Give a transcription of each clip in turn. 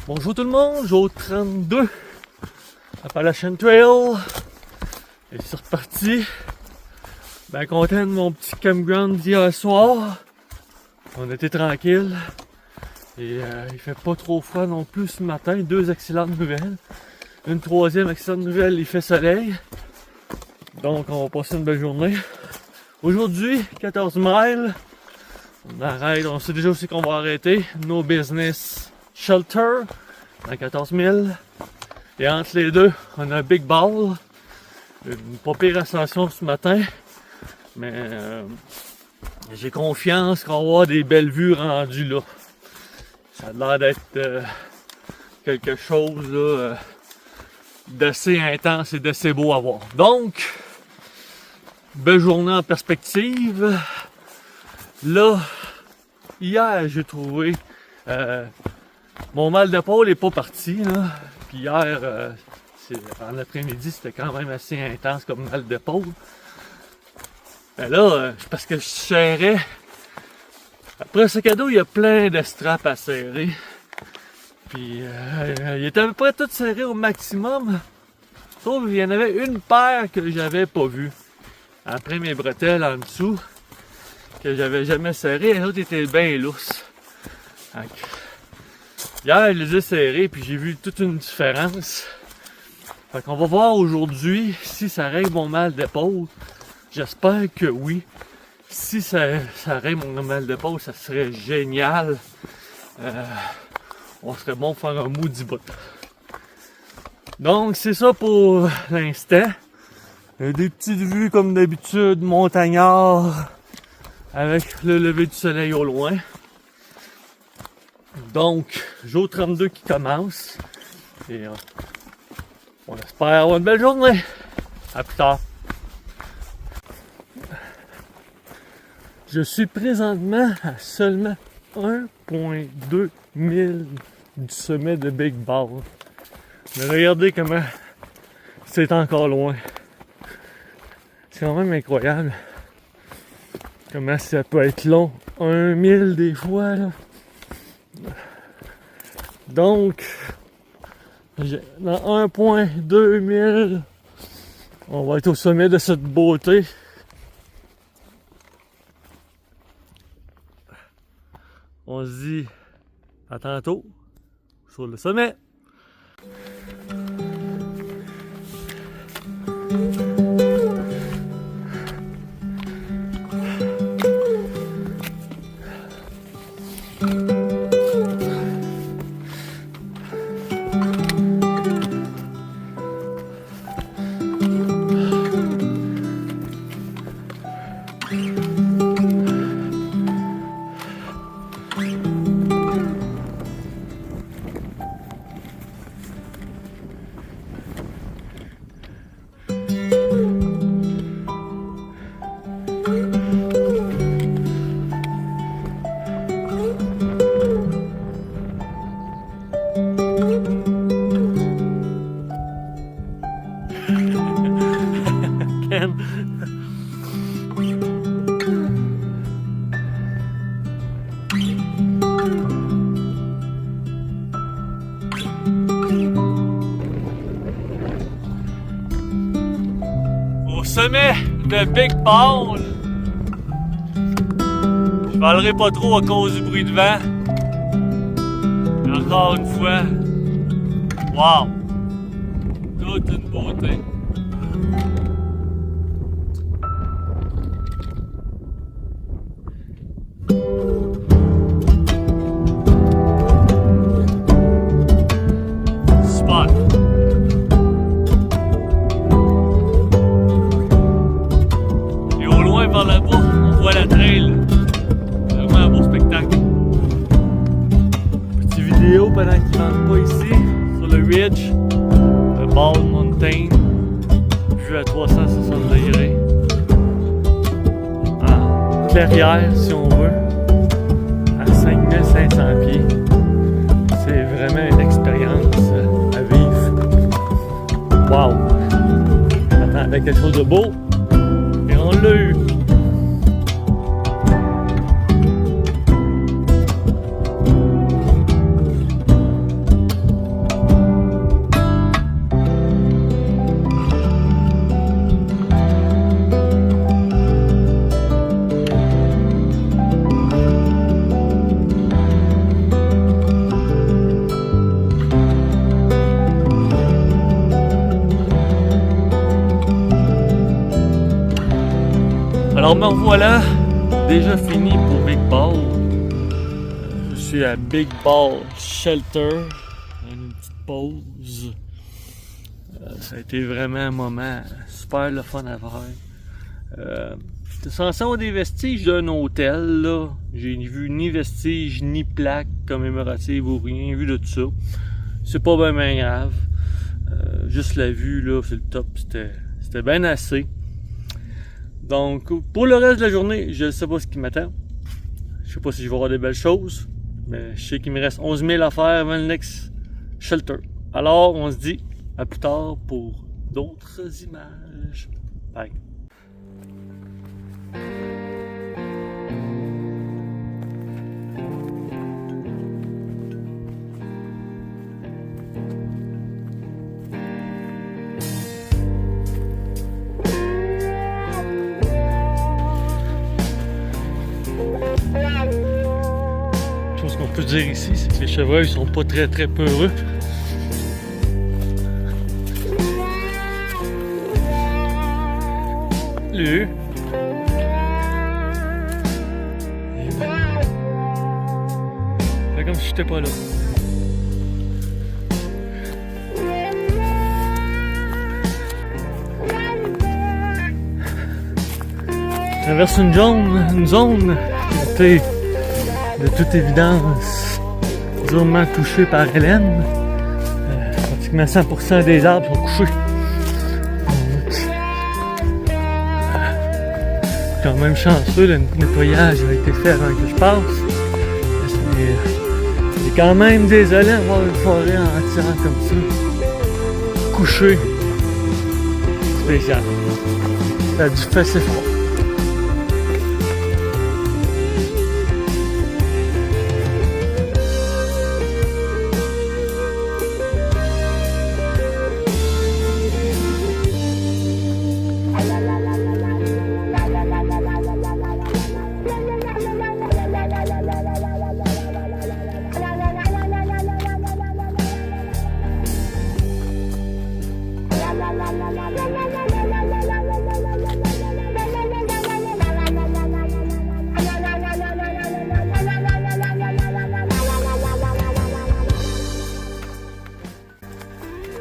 Bonjour tout le monde, jour 32, Appalachian Trail, et c'est reparti. Ben content de mon petit campground d'hier soir. On était tranquille et il fait pas trop froid non plus ce matin. Deux excellentes nouvelles. Une troisième excellente nouvelle, il fait soleil. Donc on va passer une belle journée. Aujourd'hui, 14 miles. On arrête, on sait déjà aussi qu'on va arrêter. No Business Shelter dans 14 000. Et entre les deux, on a un Big Ball. Une pas pire ascension ce matin. Mais j'ai confiance qu'on va avoir des belles vues rendues là. Ça a l'air d'être quelque chose là, d'assez intense et d'assez beau à voir. Donc, belle journée en perspective. Là, hier j'ai trouvé mon mal d'épaule n'est pas parti là. Puis hier, en après-midi, c'était quand même assez intense comme mal d'épaule. Mais là, c'est parce que je serrais. Après ce cadeau, il y a plein de straps à serrer. Puis il était à peu près tout serré au maximum. Sauf qu'il y en avait une paire que j'avais pas vue. Après mes bretelles en dessous, que j'avais jamais serré, et l'autre était bien lousse. Donc, hier, je les ai serrés, puis j'ai vu toute une différence. Fait qu'on va voir aujourd'hui si ça règle mon mal d'épaule. J'espère que oui. Si ça règle mon mal d'épaule, ça serait génial. On serait bon pour faire un maudit bout. Donc, c'est ça pour l'instant. Des petites vues comme d'habitude, montagnard, avec le lever du soleil au loin. Donc, jour 32 qui commence. Et on espère avoir une belle journée. À plus tard. Je suis présentement à seulement 1,2 milles du sommet de Big Ball. Mais regardez comment c'est encore loin. C'est quand même incroyable comment ça peut être long. 1 mille des fois là. Donc, dans 1,2 milles, on va être au sommet de cette beauté. On se dit à tantôt sur le sommet. Au sommet de Big Ball. Je parlerai pas trop à cause du bruit de vent. Mais encore une fois, wow! Toute une beauté. Spot. Et au loin par là-bas, on voit la trail. C'est vraiment un beau spectacle. Petite vidéo pendant qu'il rentre pas ici, sur le ridge. Ball Mountain, vue à 360 degrés, en clairière si on veut, à 5500 pieds. C'est vraiment une expérience à vivre. Wow! On attendait quelque chose de beau et on l'a eu. Alors me revoilà, déjà fini pour Big Ball. Je suis à Big Ball Shelter. Une petite pause. Ça a été vraiment un moment super le fun à faire. J'étais censé avoir des vestiges d'un hôtel, là. J'ai vu ni vestiges, ni plaques commémoratives ou rien vu de tout ça. C'est pas bien grave. Juste la vue, là, c'est le top. C'était bien assez. Donc, pour le reste de la journée, je ne sais pas ce qui m'attend. Je sais pas si je vais avoir des belles choses. Mais je sais qu'il me reste 11 000 à faire avant le next shelter. Alors, on se dit à plus tard pour d'autres images. Bye. Tout ce qu'on peut dire ici, c'est que les chevreuils sont pas très peureux. Salut! Fait comme si j'étais pas là. Je traverse une zone qui était de toute évidence durement touchée par Hélène. Pratiquement 100% des arbres sont couchés. Quand même chanceux, le nettoyage a été fait avant que je passe. C'est quand même désolant de voir une forêt entière comme ça, couchée. Spécial. Ça a dû faire ses froid.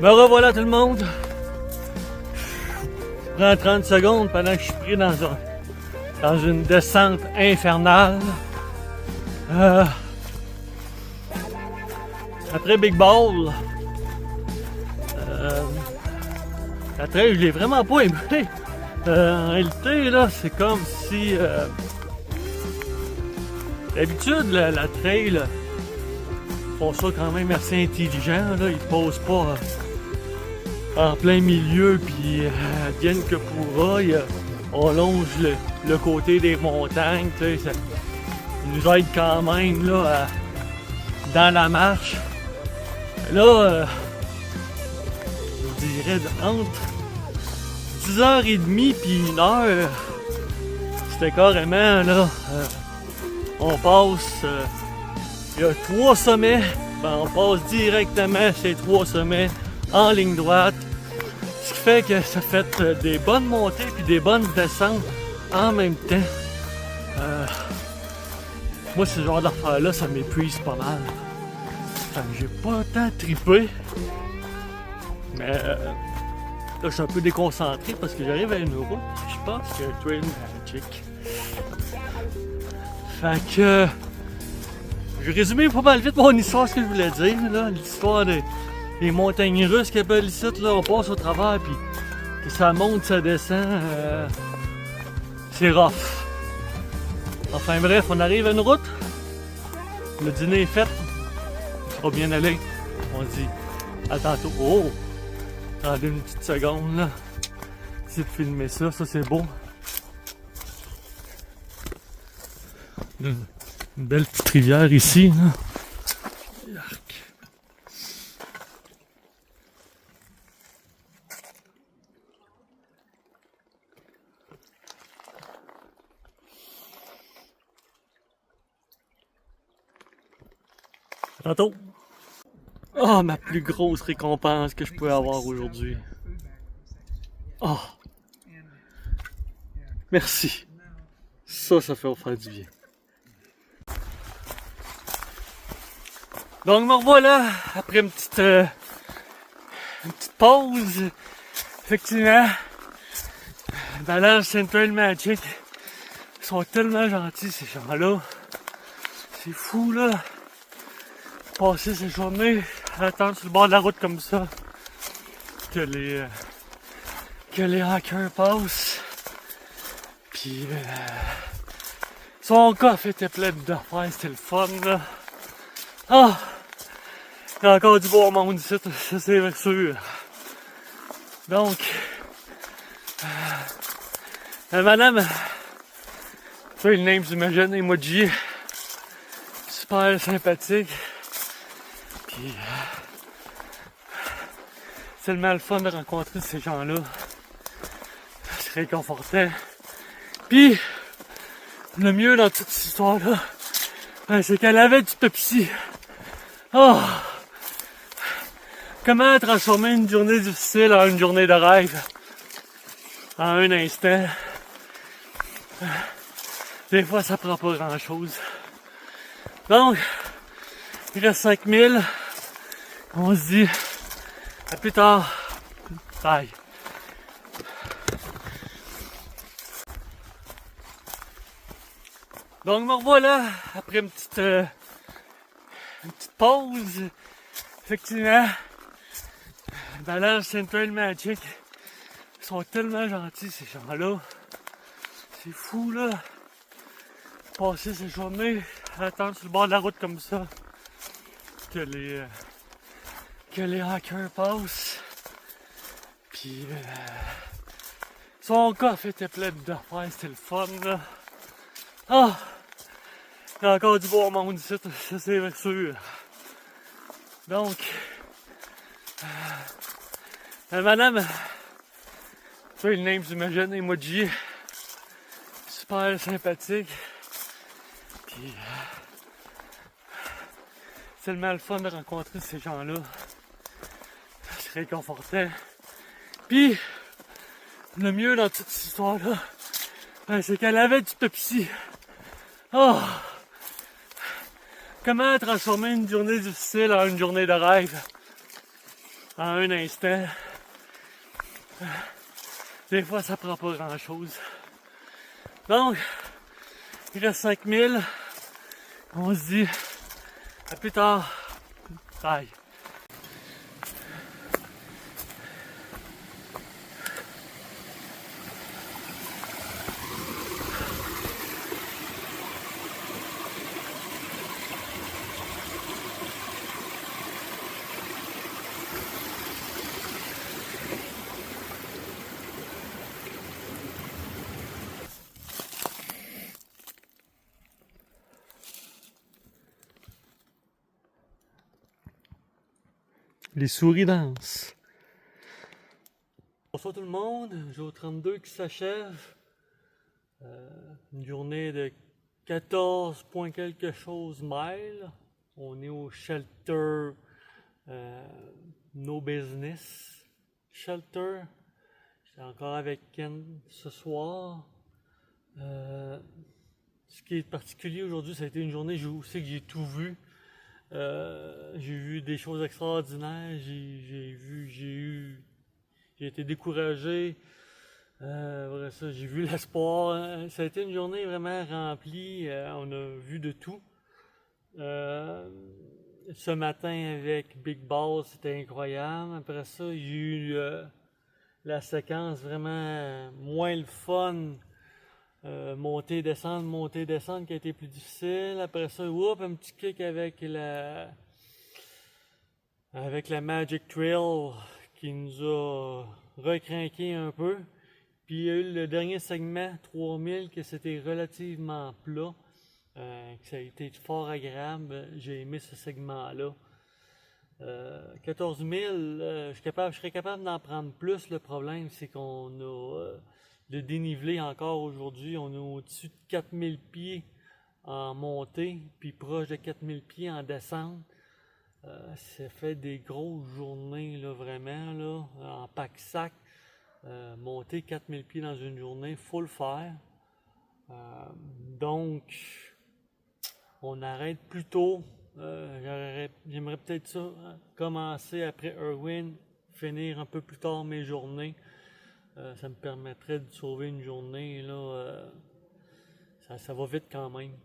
Me revoilà tout le monde. Je prends 30 secondes pendant que je suis pris dans une descente infernale. Après Big Ball, la trail, je l'ai vraiment pas aimé. En réalité, là, c'est comme si d'habitude, la trail, ils font ça quand même assez intelligent. Là. Ils posent pas en plein milieu, puis advienne que pourra, on longe le côté des montagnes, tu sais, ça nous aide quand même là, dans la marche. Là, je dirais entre 10h30 puis 1h, c'était carrément là, on passe, il y a 3 sommets, ben, on passe directement ces 3 sommets en ligne droite. Ce qui fait que ça fait des bonnes montées puis des bonnes descentes en même temps. Moi, ce genre d'affaires-là, ça m'épuise pas mal. Enfin, j'ai pas tant trippé. Mais là, je suis un peu déconcentré parce que j'arrive à une route. Je pense qu'il y a un trail magic. Fait que j'ai résumé pas mal vite mon histoire, ce que je voulais dire. Là, l'histoire des montagnes russes qui appellent ici, là, on passe au travers, puis que ça monte, ça descend, c'est rough. Enfin bref, on arrive à une route, le dîner est fait, ça va bien aller, on se dit à tantôt. Oh! Attendez une petite seconde là, essayer de filmer ça, c'est beau. Une belle petite rivière ici, là. Tantôt. Oh, ma plus grosse récompense que je peux avoir aujourd'hui. Oh. Merci. Ça fait faire du bien. Donc me revoilà après une petite pause. Effectivement, dans l'âge Central Magic, ils sont tellement gentils ces gens-là. C'est fou là. Passer ces journées à attendre sur le bord de la route comme ça. Que les hackers passent. Puis son coffre était plein d'affaires, c'était le fun là. Ah! Il y a encore du beau monde ici, ça c'est sûr. Donc, madame, ça le name j'imagine, emoji, super sympathique. Puis, c'est tellement le fun de rencontrer ces gens-là. C'est réconfortant. Puis, le mieux dans toute cette histoire-là, c'est qu'elle avait du Pepsi. Oh! Comment transformer une journée difficile en une journée de rêve? En un instant. Des fois, ça prend pas grand-chose. Donc, il reste 5000. On se dit à plus tard. Bye. Donc, me revoilà après une petite pause. Effectivement, dans l'âge Central Magic, ils sont tellement gentils ces gens-là. C'est fou là. Passer ces journées à attendre sur le bord de la route comme ça. Que les hackers passent. Puis son coffre était plein d'affaires, c'était le fun là. Ah! Il y a encore du beau monde ici, ça c'est sûr. Donc, madame, ça le name j'imagine, emoji, super sympathique. Puis, c'est tellement le fun de rencontrer ces gens-là. C'est réconfortant. Puis, le mieux dans toute cette histoire-là, c'est qu'elle avait du Pepsi. Oh! Comment transformer une journée difficile en une journée de rêve? En un instant. Des fois, ça prend pas grand-chose. Donc, il reste 5000. On se dit à plus tard. Bye. Les souris dansent. Bonsoir tout le monde, jour 32 qui s'achève. Une journée de 14 points quelque chose miles. On est au shelter No Business Shelter. J'étais encore avec Ken ce soir. Ce qui est particulier aujourd'hui, ça a été une journée où je sais que j'ai tout vu. J'ai vu des choses extraordinaires, j'ai été découragé. Après ça, j'ai vu l'espoir. Ça a été une journée vraiment remplie. On a vu de tout. Ce matin avec Big Balls, c'était incroyable. Après ça, j'ai eu la séquence vraiment moins le fun. Monter, descendre qui a été plus difficile. Après ça, un petit kick avec la Magic Trail qui nous a recrinqué un peu. Puis il y a eu le dernier segment, 3000, que c'était relativement plat. Que ça a été fort agréable. J'ai aimé ce segment-là. 14 000, je serais capable d'en prendre plus. Le problème, c'est qu'on a le dénivelé encore aujourd'hui. On est au-dessus de 4000 pieds en montée, puis proche de 4000 pieds en descente. Ça fait des grosses journées, là, vraiment, là, en pack-sac. Monter 4000 pieds dans une journée, faut le faire. Donc, on arrête plus tôt. J'aimerais peut-être ça, commencer après Erwin, finir un peu plus tard mes journées. Ça me permettrait de sauver une journée, là. Ça va vite quand même.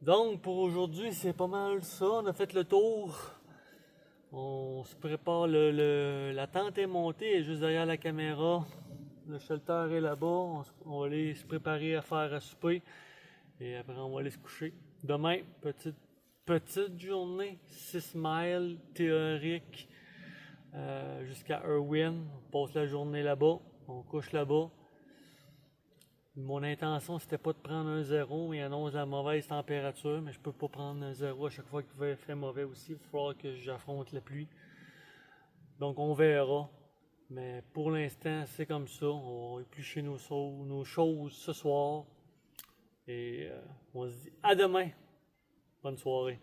Donc, pour aujourd'hui, c'est pas mal ça. On a fait le tour. On se prépare, la tente est montée, elle est juste derrière la caméra. Le shelter est là-bas. On va aller se préparer à faire à souper. Et après, on va aller se coucher. Demain, petite journée, 6 miles théorique jusqu'à Erwin. On passe la journée là-bas. On couche là-bas. Mon intention, c'était pas de prendre un 0. Il annonce la mauvaise température, mais je peux pas prendre un 0 à chaque fois qu'il fait mauvais aussi. Il va falloir que j'affronte la pluie. Donc, on verra. Mais pour l'instant, c'est comme ça. On va éplucher nos choses ce soir. Et on se dit à demain. Bonne soirée.